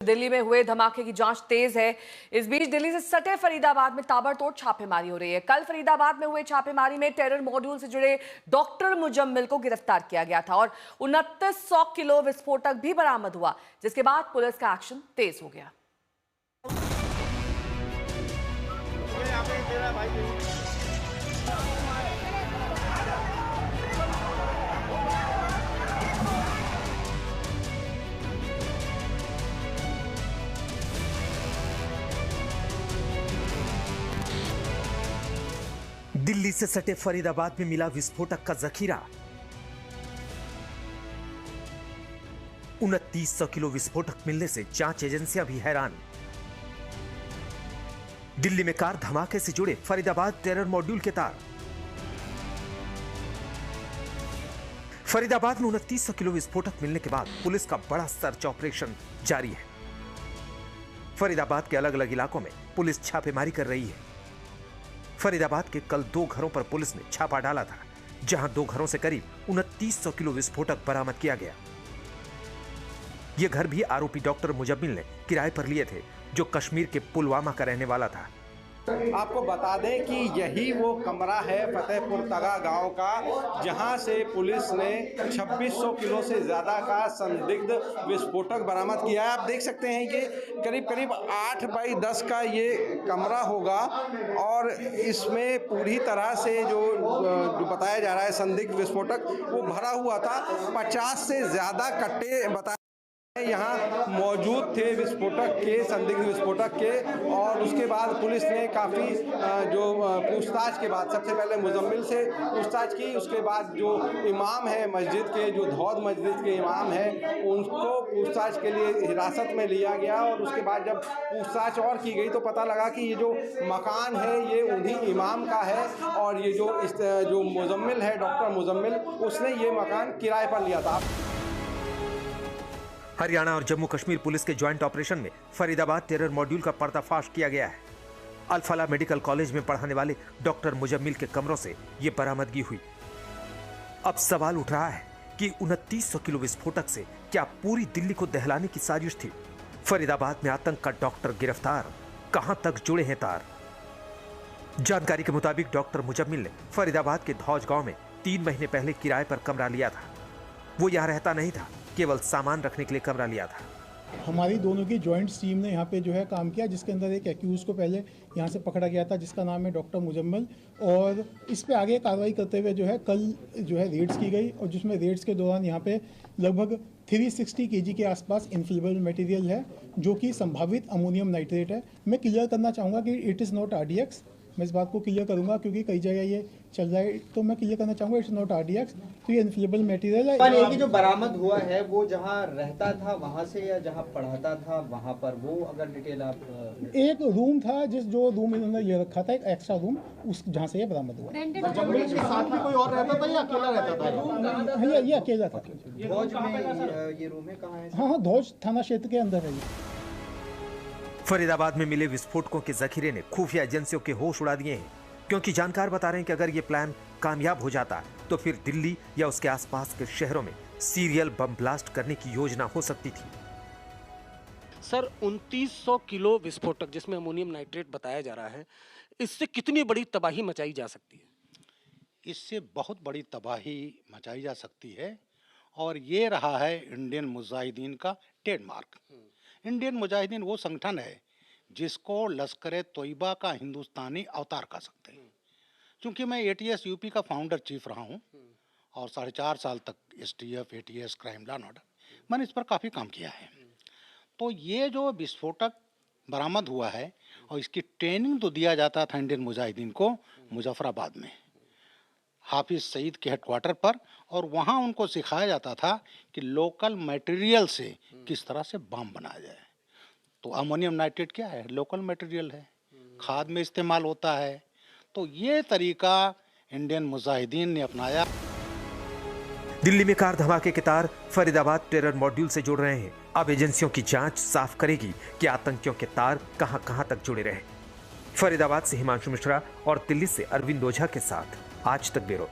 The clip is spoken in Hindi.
दिल्ली में हुए धमाके की जांच तेज है। इस बीच दिल्ली से सटे फरीदाबाद में ताबड़तोड़ छापेमारी हो रही है। कल फरीदाबाद में हुए छापेमारी में टेरर मॉड्यूल से जुड़े डॉक्टर मुजम्मिल को गिरफ्तार किया गया था और 2900 किलो विस्फोटक भी बरामद हुआ, जिसके बाद पुलिस का एक्शन तेज हो गया। दिल्ली से सटे फरीदाबाद में मिला विस्फोटक का जखीरा। 2900 किलो विस्फोटक मिलने से जांच एजेंसियां भी हैरान। दिल्ली में कार धमाके से जुड़े फरीदाबाद टेरर मॉड्यूल के तार। फरीदाबाद में 2900 किलो विस्फोटक मिलने के बाद पुलिस का बड़ा सर्च ऑपरेशन जारी है। फरीदाबाद के अलग अलग इलाकों में पुलिस छापेमारी कर रही है। फरीदाबाद के कल 2 घरों पर पुलिस ने छापा डाला था, जहां 2 घरों से करीब 2900 किलो विस्फोटक बरामद किया गया। ये घर भी आरोपी डॉक्टर मुजम्मिल ने किराए पर लिए थे, जो कश्मीर के पुलवामा का रहने वाला था। आपको बता दें कि यही वो कमरा है फतेहपुर तगा गांव का, जहां से पुलिस ने 2600 किलो से ज़्यादा का संदिग्ध विस्फोटक बरामद किया है। आप देख सकते हैं कि करीब करीब 8 बाई 10 का ये कमरा होगा और इसमें पूरी तरह से जो बताया जा रहा है संदिग्ध विस्फोटक वो भरा हुआ था। 50 से ज़्यादा कट्टे बताए यहाँ मौजूद थे विस्फोटक के, संदिग्ध विस्फोटक के। और उसके बाद पुलिस ने काफ़ी जो पूछताछ के बाद सबसे पहले मुजम्मिल से पूछताछ की। उसके बाद जो इमाम है मस्जिद के, जो धौद मस्जिद के इमाम हैं, उनको पूछताछ के लिए हिरासत में लिया गया। और उसके बाद जब पूछताछ और की गई तो पता लगा कि ये जो मकान है ये उन्हीं इमाम का है और ये जो मुजम्मिल है, डॉक्टर मुजम्मिल, उसने ये मकान किराए पर लिया था। हरियाणा और जम्मू कश्मीर पुलिस के ज्वाइंट ऑपरेशन में फरीदाबाद टेरर मॉड्यूल का पर्दाफाश किया गया है। अल-फलाह मेडिकल कॉलेज में पढ़ाने वाले डॉक्टर मुजम्मिल के कमरों से यह बरामदगी हुई। अब सवाल उठ रहा है कि 2900 किलो विस्फोटक से क्या पूरी दिल्ली को दहलाने की साजिश थी? फरीदाबाद में आतंक का डॉक्टर गिरफ्तार, कहां तक जुड़े हैं तार? जानकारी के मुताबिक डॉक्टर मुजम्मिल ने फरीदाबाद के धौज गांव में 3 महीने पहले किराए पर कमरा लिया था। वो यहां रहता नहीं था, केवल सामान रखने के लिए कमरा लिया था। हमारी दोनों की जॉइंट टीम ने यहाँ पे जो है काम किया, जिसके अंदर एक एक्यूज को पहले यहाँ से पकड़ा गया था, जिसका नाम है डॉक्टर मुजम्मिल। और इस पे आगे कार्रवाई करते हुए जो है कल जो है रेड्स की गई और जिसमें रेड्स के दौरान यहाँ पे लगभग 360 kg के आसपास इन्फ्लेमेबल मटेरियल है, जो कि संभावित अमोनियम नाइट्रेट है। मैं क्लियर करना चाहूँगा कि इट इज़ नॉट RDX। मैं इस बात को क्लियर करूंगा क्योंकि कई जगह ये चल रहा है, तो मैं क्लियर करना चाहूँगा इट्स नॉट RDX। तो ये इन्फ्लेमेबल मटेरियल है। पर ये जो बरामद हुआ है वो जहाँ रहता था वहाँ से या जहाँ पढ़ाता था वहाँ पर, वो अगर डिटेल आप। एक रूम था, जो रूम इन्होंने ये रखा था, एक एक्स्ट्रा रूम, उस जहाँ से ये बरामद हुआ। मुजम्मिल के साथ में कोई और रहता था या अकेला रहता था? ये अकेला था। धौज में ये रूम है, कहाँ है? हाँ, धौज थाना क्षेत्र के अंदर है ये। फरीदाबाद में मिले विस्फोटकों के जखीरे ने खुफिया एजेंसियों के होश उड़ा दिए हैं, क्योंकि जानकार बता रहे हैं कि अगर ये प्लान कामयाब हो जाता तो फिर दिल्ली या उसके आसपास के शहरों में सीरियल बम ब्लास्ट करने की योजना हो सकती थी। सर, 2900 किलो विस्फोटक जिसमें अमोनियम नाइट्रेट बताया जा रहा है, इससे कितनी बड़ी तबाही मचाई जा सकती है? इससे बहुत बड़ी तबाही मचाई जा सकती है और ये रहा है इंडियन मुजाहिदीन का ट्रेडमार्क। इंडियन मुजाहिदीन वो संगठन है जिसको लश्कर तोयबा का हिंदुस्तानी अवतार कह सकते हैं। क्योंकि मैं ATS UP का फाउंडर चीफ रहा हूँ और 4.5 साल तक STF, ATS, crime law and order, मैंने इस पर काफ़ी काम किया है। तो ये जो विस्फोटक बरामद हुआ है और इसकी ट्रेनिंग तो दिया जाता था इंडियन मुजाहिदीन को मुजफ्फराबाद में हाफिज सईद के हेडक्वार्टर पर, और वहाँ उनको सिखाया जाता था कि लोकल मटेरियल से किस तरह से बम बनाया जाए। तो अमोनियम नाइट्रेट क्या है? लोकल मटेरियल है, खाद में इस्तेमाल होता है। तो ये तरीका इंडियन मुजाहिदीन ने अपनाया। दिल्ली में कार धमाके के तार फरीदाबाद टेरर मॉड्यूल से जुड़ रहे हैं। अब एजेंसियों की जांच साफ करेगी कि आतंकियों के तार कहां तक जुड़े रहे। फरीदाबाद से हिमांशु मिश्रा और दिल्ली से अरविंद ओझा के साथ आज तक ब्यूरो।